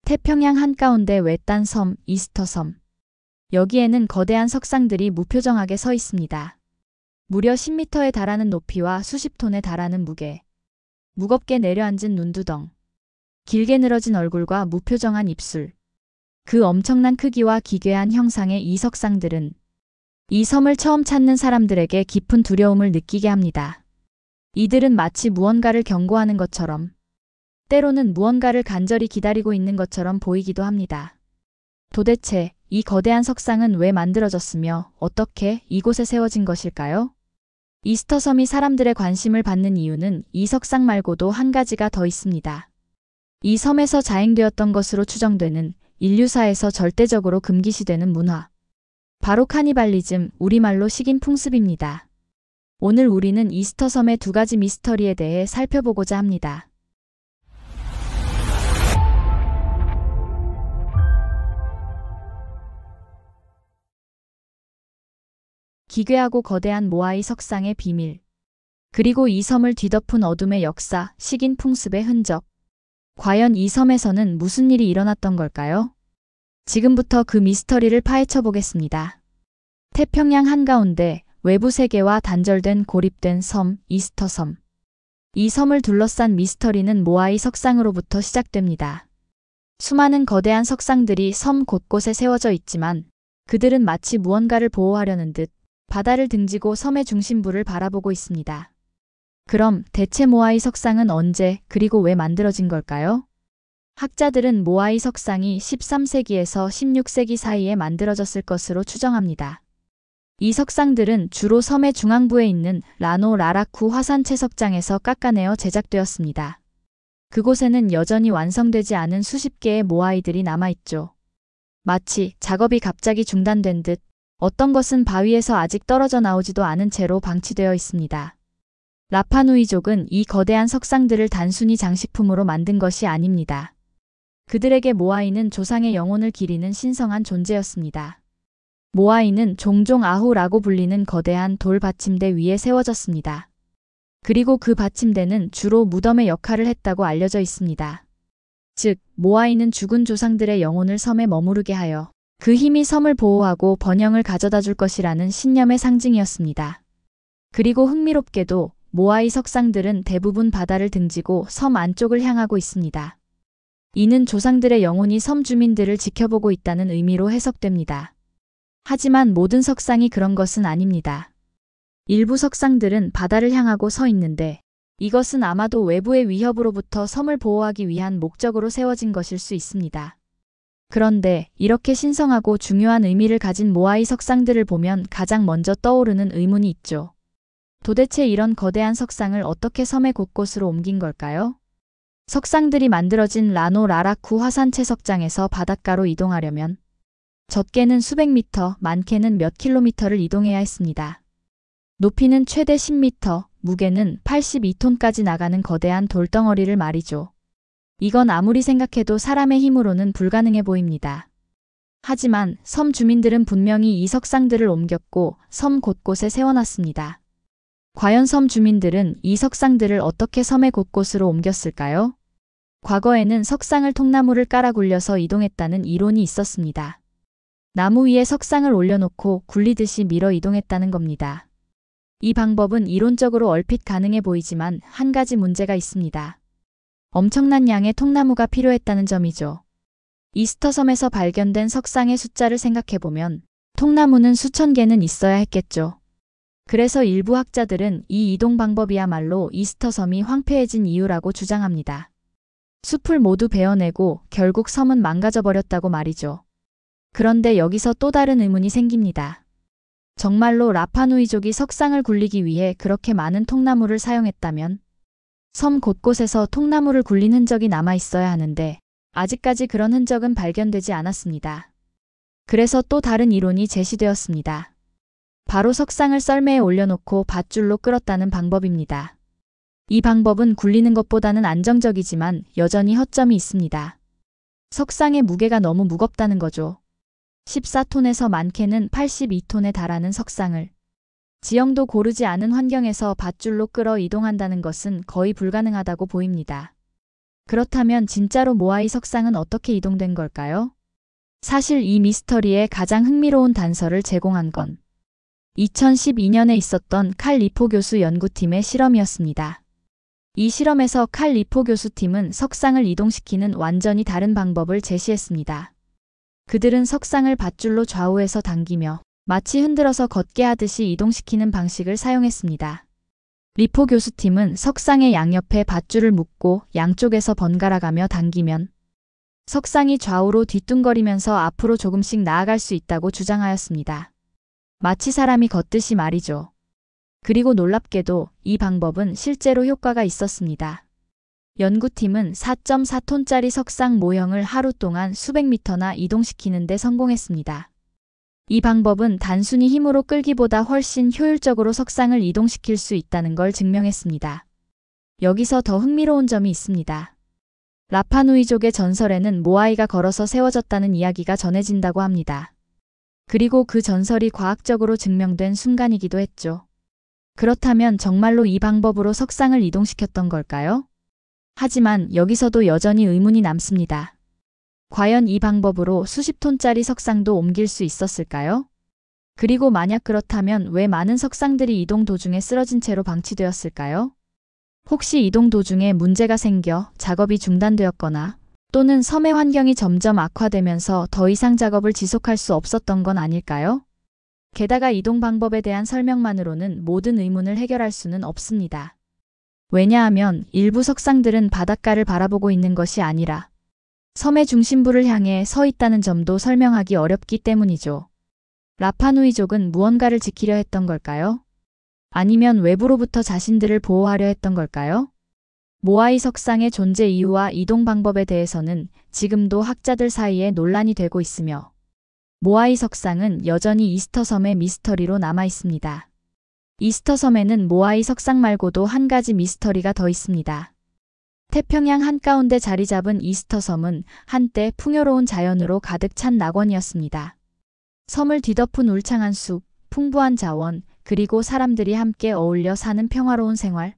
태평양 한가운데 외딴 섬, 이스터섬. 여기에는 거대한 석상들이 무표정하게 서 있습니다. 무려 10m에 달하는 높이와 수십 톤에 달하는 무게. 무겁게 내려앉은 눈두덩. 길게 늘어진 얼굴과 무표정한 입술. 그 엄청난 크기와 기괴한 형상의 이 석상들은 이 섬을 처음 찾는 사람들에게 깊은 두려움을 느끼게 합니다. 이들은 마치 무언가를 경고하는 것처럼, 때로는 무언가를 간절히 기다리고 있는 것처럼 보이기도 합니다. 도대체 이 거대한 석상은 왜 만들어졌으며 어떻게 이곳에 세워진 것일까요? 이스터섬이 사람들의 관심을 받는 이유는 이 석상 말고도 한 가지가 더 있습니다. 이 섬에서 자행되었던 것으로 추정되는 인류사에서 절대적으로 금기시되는 문화. 바로 카니발리즘, 우리말로 식인 풍습입니다. 오늘 우리는 이스터섬의 두 가지 미스터리에 대해 살펴보고자 합니다. 기괴하고 거대한 모아이 석상의 비밀. 그리고 이 섬을 뒤덮은 어둠의 역사, 식인 풍습의 흔적. 과연 이 섬에서는 무슨 일이 일어났던 걸까요? 지금부터 그 미스터리를 파헤쳐 보겠습니다. 태평양 한가운데 외부 세계와 단절된 고립된 섬, 이스터섬. 이 섬을 둘러싼 미스터리는 모아이 석상으로부터 시작됩니다. 수많은 거대한 석상들이 섬 곳곳에 세워져 있지만 그들은 마치 무언가를 보호하려는 듯 바다를 등지고 섬의 중심부를 바라보고 있습니다. 그럼 대체 모아이 석상은 언제 그리고 왜 만들어진 걸까요? 학자들은 모아이 석상이 13세기에서 16세기 사이에 만들어졌을 것으로 추정합니다. 이 석상들은 주로 섬의 중앙부에 있는 라노 라라쿠 화산 채석장에서 깎아내어 제작되었습니다. 그곳에는 여전히 완성되지 않은 수십 개의 모아이들이 남아있죠. 마치 작업이 갑자기 중단된 듯 어떤 것은 바위에서 아직 떨어져 나오지도 않은 채로 방치되어 있습니다. 라파누이족은 이 거대한 석상들을 단순히 장식품으로 만든 것이 아닙니다. 그들에게 모아이는 조상의 영혼을 기리는 신성한 존재였습니다. 모아이는 종종 아후라고 불리는 거대한 돌 받침대 위에 세워졌습니다. 그리고 그 받침대는 주로 무덤의 역할을 했다고 알려져 있습니다. 즉, 모아이는 죽은 조상들의 영혼을 섬에 머무르게 하여 그 힘이 섬을 보호하고 번영을 가져다 줄 것이라는 신념의 상징이었습니다. 그리고 흥미롭게도 모아이 석상들은 대부분 바다를 등지고 섬 안쪽을 향하고 있습니다. 이는 조상들의 영혼이 섬 주민들을 지켜보고 있다는 의미로 해석됩니다. 하지만 모든 석상이 그런 것은 아닙니다. 일부 석상들은 바다를 향하고 서 있는데 이것은 아마도 외부의 위협으로부터 섬을 보호하기 위한 목적으로 세워진 것일 수 있습니다. 그런데 이렇게 신성하고 중요한 의미를 가진 모아이 석상들을 보면 가장 먼저 떠오르는 의문이 있죠. 도대체 이런 거대한 석상을 어떻게 섬의 곳곳으로 옮긴 걸까요? 석상들이 만들어진 라노 라라쿠 화산 채석장에서 바닷가로 이동하려면 적게는 수백 미터, 많게는 몇 킬로미터를 이동해야 했습니다. 높이는 최대 10m, 무게는 82톤까지 나가는 거대한 돌덩어리를 말이죠. 이건 아무리 생각해도 사람의 힘으로는 불가능해 보입니다. 하지만 섬 주민들은 분명히 이 석상들을 옮겼고 섬 곳곳에 세워놨습니다. 과연 섬 주민들은 이 석상들을 어떻게 섬의 곳곳으로 옮겼을까요? 과거에는 석상을 통나무를 깔아 굴려서 이동했다는 이론이 있었습니다. 나무 위에 석상을 올려놓고 굴리듯이 밀어 이동했다는 겁니다. 이 방법은 이론적으로 얼핏 가능해 보이지만 한 가지 문제가 있습니다. 엄청난 양의 통나무가 필요했다는 점이죠. 이스터섬에서 발견된 석상의 숫자를 생각해보면 통나무는 수천 개는 있어야 했겠죠. 그래서 일부 학자들은 이 이동 방법이야말로 이스터섬이 황폐해진 이유라고 주장합니다. 숲을 모두 베어내고 결국 섬은 망가져버렸다고 말이죠. 그런데 여기서 또 다른 의문이 생깁니다. 정말로 라파누이족이 석상을 굴리기 위해 그렇게 많은 통나무를 사용했다면 섬 곳곳에서 통나무를 굴린 흔적이 남아 있어야 하는데 아직까지 그런 흔적은 발견되지 않았습니다. 그래서 또 다른 이론이 제시되었습니다. 바로 석상을 썰매에 올려놓고 밧줄로 끌었다는 방법입니다. 이 방법은 굴리는 것보다는 안정적이지만 여전히 허점이 있습니다. 석상의 무게가 너무 무겁다는 거죠. 14톤에서 많게는 82톤에 달하는 석상을 지형도 고르지 않은 환경에서 밧줄로 끌어 이동한다는 것은 거의 불가능하다고 보입니다. 그렇다면 진짜로 모아이 석상은 어떻게 이동된 걸까요? 사실 이 미스터리의 가장 흥미로운 단서를 제공한 건 2012년에 있었던 칼 리포 교수 연구팀의 실험이었습니다. 이 실험에서 칼 리포 교수팀은 석상을 이동시키는 완전히 다른 방법을 제시했습니다. 그들은 석상을 밧줄로 좌우에서 당기며 마치 흔들어서 걷게 하듯이 이동시키는 방식을 사용했습니다. 리포 교수팀은 석상의 양옆에 밧줄을 묶고 양쪽에서 번갈아가며 당기면 석상이 좌우로 뒤뚱거리면서 앞으로 조금씩 나아갈 수 있다고 주장하였습니다. 마치 사람이 걷듯이 말이죠. 그리고 놀랍게도 이 방법은 실제로 효과가 있었습니다. 연구팀은 4.4톤짜리 석상 모형을 하루 동안 수백 미터나 이동시키는 데 성공했습니다. 이 방법은 단순히 힘으로 끌기보다 훨씬 효율적으로 석상을 이동시킬 수 있다는 걸 증명했습니다. 여기서 더 흥미로운 점이 있습니다. 라파누이족의 전설에는 모아이가 걸어서 세워졌다는 이야기가 전해진다고 합니다. 그리고 그 전설이 과학적으로 증명된 순간이기도 했죠. 그렇다면 정말로 이 방법으로 석상을 이동시켰던 걸까요? 하지만 여기서도 여전히 의문이 남습니다. 과연 이 방법으로 수십 톤짜리 석상도 옮길 수 있었을까요? 그리고 만약 그렇다면 왜 많은 석상들이 이동 도중에 쓰러진 채로 방치되었을까요? 혹시 이동 도중에 문제가 생겨 작업이 중단되었거나 또는 섬의 환경이 점점 악화되면서 더 이상 작업을 지속할 수 없었던 건 아닐까요? 게다가 이동 방법에 대한 설명만으로는 모든 의문을 해결할 수는 없습니다. 왜냐하면 일부 석상들은 바닷가를 바라보고 있는 것이 아니라 섬의 중심부를 향해 서 있다는 점도 설명하기 어렵기 때문이죠. 라파누이족은 무언가를 지키려 했던 걸까요? 아니면 외부로부터 자신들을 보호하려 했던 걸까요? 모아이 석상의 존재 이유와 이동 방법에 대해서는 지금도 학자들 사이에 논란이 되고 있으며 모아이 석상은 여전히 이스터 섬의 미스터리로 남아 있습니다. 이스터 섬에는 모아이 석상 말고도 한 가지 미스터리가 더 있습니다. 태평양 한가운데 자리 잡은 이스터 섬은 한때 풍요로운 자연으로 가득 찬 낙원이었습니다. 섬을 뒤덮은 울창한 숲, 풍부한 자원, 그리고 사람들이 함께 어울려 사는 평화로운 생활.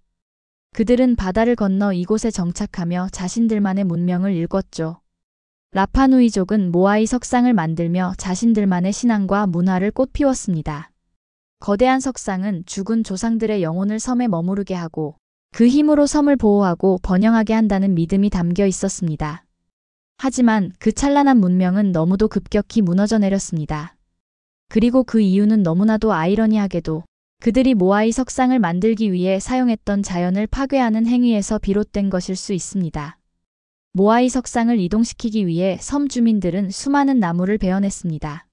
그들은 바다를 건너 이곳에 정착하며 자신들만의 문명을 일궜죠. 라파누이족은 모아이 석상을 만들며 자신들만의 신앙과 문화를 꽃피웠습니다. 거대한 석상은 죽은 조상들의 영혼을 섬에 머무르게 하고 그 힘으로 섬을 보호하고 번영하게 한다는 믿음이 담겨 있었습니다. 하지만 그 찬란한 문명은 너무도 급격히 무너져 내렸습니다. 그리고 그 이유는 너무나도 아이러니하게도 그들이 모아이 석상을 만들기 위해 사용했던 자연을 파괴하는 행위에서 비롯된 것일 수 있습니다. 모아이 석상을 이동시키기 위해 섬 주민들은 수많은 나무를 베어냈습니다.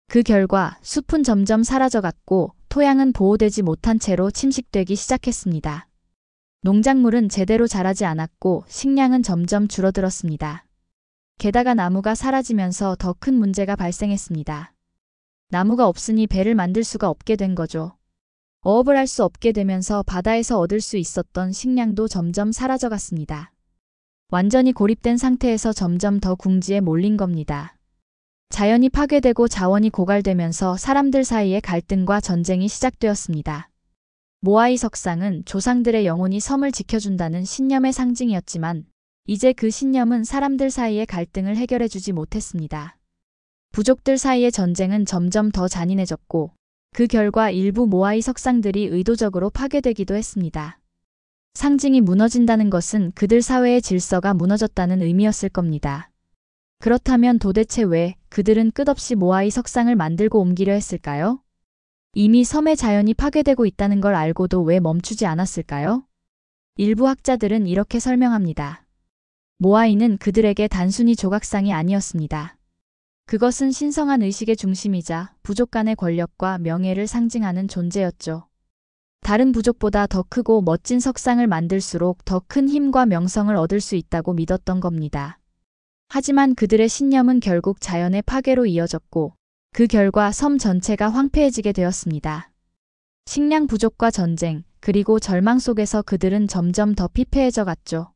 그 결과 숲은 점점 사라져갔고 토양은 보호되지 못한 채로 침식되기 시작했습니다. 농작물은 제대로 자라지 않았고 식량은 점점 줄어들었습니다. 게다가 나무가 사라지면서 더 큰 문제가 발생했습니다. 나무가 없으니 배를 만들 수가 없게 된 거죠. 어업을 할 수 없게 되면서 바다에서 얻을 수 있었던 식량도 점점 사라져갔습니다. 완전히 고립된 상태에서 점점 더 궁지에 몰린 겁니다. 자연이 파괴되고 자원이 고갈되면서 사람들 사이의 갈등과 전쟁이 시작되었습니다. 모아이 석상은 조상들의 영혼이 섬을 지켜준다는 신념의 상징이었지만 이제 그 신념은 사람들 사이의 갈등을 해결해주지 못했습니다. 부족들 사이의 전쟁은 점점 더 잔인해졌고 그 결과 일부 모아이 석상들이 의도적으로 파괴되기도 했습니다. 상징이 무너진다는 것은 그들 사회의 질서가 무너졌다는 의미였을 겁니다. 그렇다면 도대체 왜 그들은 끝없이 모아이 석상을 만들고 옮기려 했을까요? 이미 섬의 자연이 파괴되고 있다는 걸 알고도 왜 멈추지 않았을까요? 일부 학자들은 이렇게 설명합니다. 모아이는 그들에게 단순히 조각상이 아니었습니다. 그것은 신성한 의식의 중심이자 부족 간의 권력과 명예를 상징하는 존재였죠. 다른 부족보다 더 크고 멋진 석상을 만들수록 더 큰 힘과 명성을 얻을 수 있다고 믿었던 겁니다. 하지만 그들의 신념은 결국 자연의 파괴로 이어졌고 그 결과 섬 전체가 황폐해지게 되었습니다. 식량 부족과 전쟁, 그리고 절망 속에서 그들은 점점 더 피폐해져 갔죠.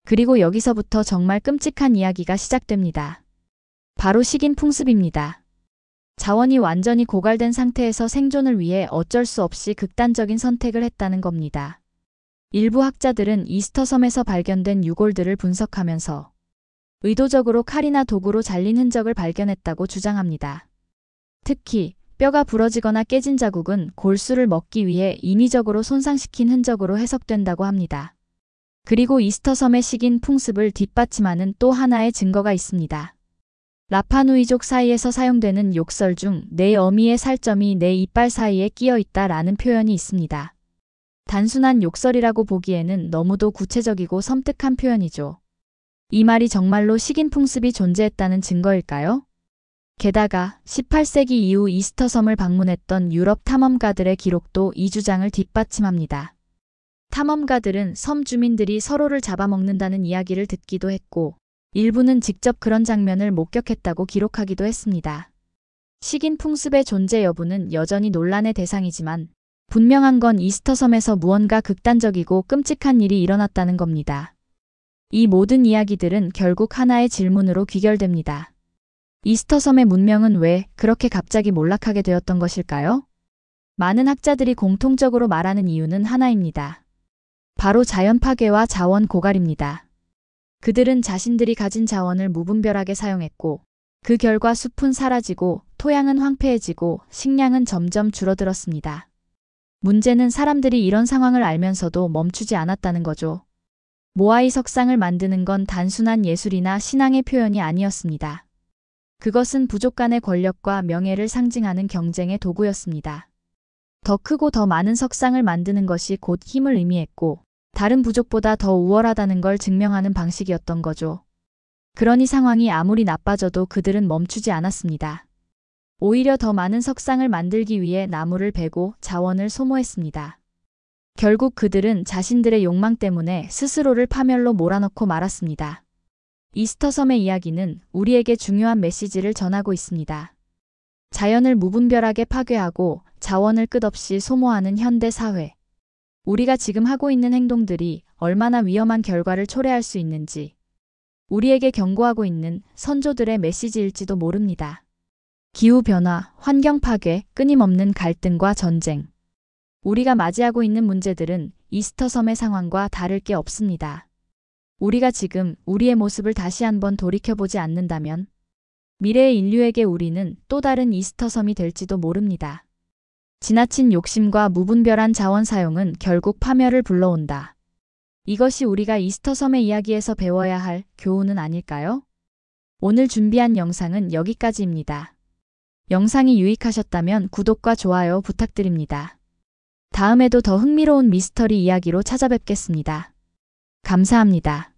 그리고 여기서부터 정말 끔찍한 이야기가 시작됩니다. 바로 식인 풍습입니다. 자원이 완전히 고갈된 상태에서 생존을 위해 어쩔 수 없이 극단적인 선택을 했다는 겁니다. 일부 학자들은 이스터 섬에서 발견된 유골들을 분석하면서 의도적으로 칼이나 도구로 잘린 흔적을 발견했다고 주장합니다. 특히 뼈가 부러지거나 깨진 자국은 골수를 먹기 위해 인위적으로 손상시킨 흔적으로 해석된다고 합니다. 그리고 이스터 섬의 식인 풍습을 뒷받침하는 또 하나의 증거가 있습니다. 라파누이족 사이에서 사용되는 욕설 중 내 어미의 살점이 내 이빨 사이에 끼어 있다라는 표현이 있습니다. 단순한 욕설이라고 보기에는 너무도 구체적이고 섬뜩한 표현이죠. 이 말이 정말로 식인 풍습이 존재했다는 증거일까요? 게다가 18세기 이후 이스터 섬을 방문했던 유럽 탐험가들의 기록도 이 주장을 뒷받침합니다. 탐험가들은 섬 주민들이 서로를 잡아먹는다는 이야기를 듣기도 했고, 일부는 직접 그런 장면을 목격했다고 기록하기도 했습니다. 식인 풍습의 존재 여부는 여전히 논란의 대상이지만 분명한 건 이스터 섬에서 무언가 극단적이고 끔찍한 일이 일어났다는 겁니다. 이 모든 이야기들은 결국 하나의 질문으로 귀결됩니다. 이스터 섬의 문명은 왜 그렇게 갑자기 몰락하게 되었던 것일까요? 많은 학자들이 공통적으로 말하는 이유는 하나입니다. 바로 자연 파괴와 자원 고갈입니다. 그들은 자신들이 가진 자원을 무분별하게 사용했고, 그 결과 숲은 사라지고 토양은 황폐해지고 식량은 점점 줄어들었습니다. 문제는 사람들이 이런 상황을 알면서도 멈추지 않았다는 거죠. 모아이 석상을 만드는 건 단순한 예술이나 신앙의 표현이 아니었습니다. 그것은 부족 간의 권력과 명예를 상징하는 경쟁의 도구였습니다. 더 크고 더 많은 석상을 만드는 것이 곧 힘을 의미했고, 다른 부족보다 더 우월하다는 걸 증명하는 방식이었던 거죠. 그러니 상황이 아무리 나빠져도 그들은 멈추지 않았습니다. 오히려 더 많은 석상을 만들기 위해 나무를 베고 자원을 소모했습니다. 결국 그들은 자신들의 욕망 때문에 스스로를 파멸로 몰아넣고 말았습니다. 이스터 섬의 이야기는 우리에게 중요한 메시지를 전하고 있습니다. 자연을 무분별하게 파괴하고 자원을 끝없이 소모하는 현대 사회. 우리가 지금 하고 있는 행동들이 얼마나 위험한 결과를 초래할 수 있는지 우리에게 경고하고 있는 선조들의 메시지일지도 모릅니다. 기후변화, 환경 파괴, 끊임없는 갈등과 전쟁. 우리가 맞이하고 있는 문제들은 이스터 섬의 상황과 다를 게 없습니다. 우리가 지금 우리의 모습을 다시 한번 돌이켜보지 않는다면 미래의 인류에게 우리는 또 다른 이스터 섬이 될지도 모릅니다. 지나친 욕심과 무분별한 자원 사용은 결국 파멸을 불러온다. 이것이 우리가 이스터 섬의 이야기에서 배워야 할 교훈은 아닐까요? 오늘 준비한 영상은 여기까지입니다. 영상이 유익하셨다면 구독과 좋아요 부탁드립니다. 다음에도 더 흥미로운 미스터리 이야기로 찾아뵙겠습니다. 감사합니다.